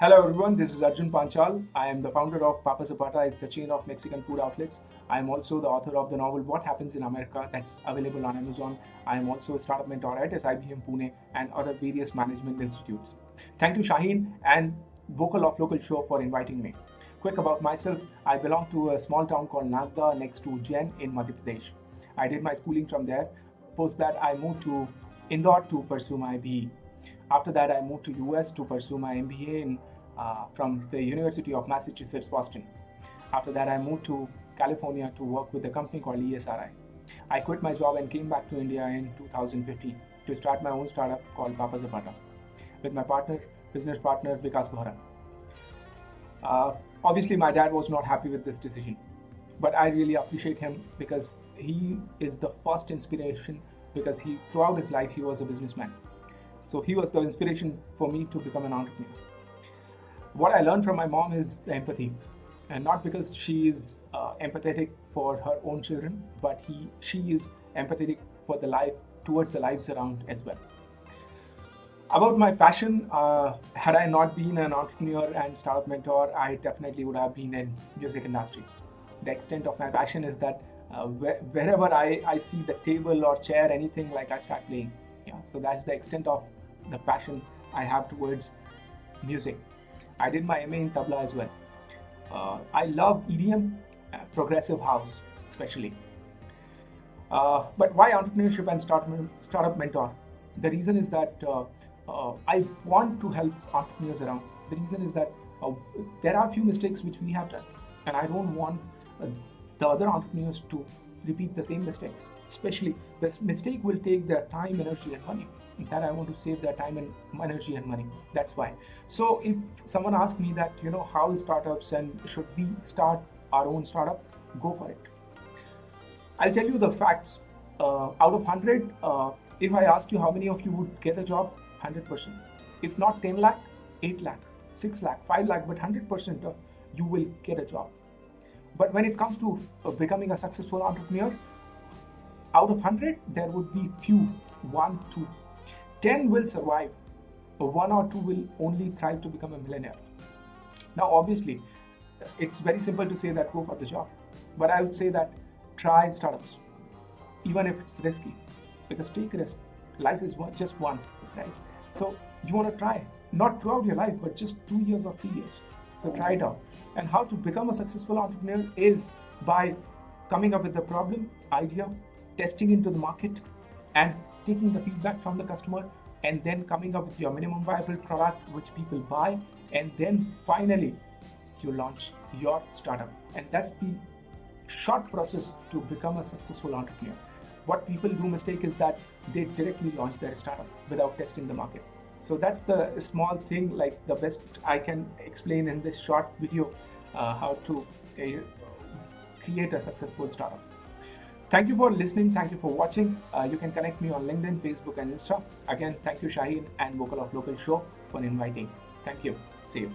Hello everyone, this is Arjun Panchal. I am the founder of Papa Zapata. It's a chain of Mexican food outlets. I am also the author of the novel What Happens in America that's available on Amazon. I am also a startup mentor at SIBM Pune and other various management institutes. Thank you Shaheen and Vocal of Local Show for inviting me. Quick about myself, I belong to a small town called Nagda next to Jain in Madhya Pradesh. I did my schooling from there. Post that I moved to Indore to pursue my BE. After that, I moved to US to pursue my MBA from the University of Massachusetts, Boston. After that, I moved to California to work with a company called Lead-ESRI. I quit my job and came back to India in 2015 to start my own startup called Papa Zapata with my business partner, Vikas Bohra. Obviously, my dad was not happy with this decision, but I really appreciate him because he is the first inspiration because throughout his life, he was a businessman. So he was the inspiration for me to become an entrepreneur. What I learned from my mom is empathy, and not because she is empathetic for her own children, but she is empathetic for towards the lives around as well. About my passion, had I not been an entrepreneur and startup mentor, I definitely would have been in music industry. The extent of my passion is that wherever I see the table or chair, anything, like I start playing. Yeah, so that's the extent of the passion I have towards music. I did my MA in tabla as well. I love EDM, progressive house especially. But why entrepreneurship and startup mentor? The reason is that I want to help entrepreneurs around. The reason is that there are a few mistakes which we have done, and I don't want the other entrepreneurs to repeat the same mistakes. Especially, this mistake will take their time, energy, and money. That I want to save their time and energy and money. That's why. So if someone asks me that, how is startups and should we start our own startup, go for it. I'll tell you the facts. Out of 100, if I asked you how many of you would get a job, 100%. If not 10 lakh, 8 lakh, 6 lakh, 5 lakh, but 100% you will get a job. But when it comes to becoming a successful entrepreneur, out of 100, there would be few, 1, 2. 10 will survive, but 1 or 2 will only thrive to become a millionaire. Now, obviously, it's very simple to say that go for the job, but I would say that try startups, even if it's risky, because take risk. Life is just one, right? So you want to try, not throughout your life, but just 2 years or 3 years. So try it out. And how to become a successful entrepreneur is by coming up with the problem, idea, testing into the market, and taking the feedback from the customer, and then coming up with your minimum viable product which people buy, and then finally you launch your startup. And that's the short process to become a successful entrepreneur. What people do mistake is that they directly launch their startup without testing the market. So that's the small thing, like the best I can explain in this short video, how to create a successful startups. Thank you for listening. Thank you for watching. You can connect me on LinkedIn, Facebook, and Insta. Again, thank you Shaheen and Vocal of Local Show for inviting. Thank you. See you.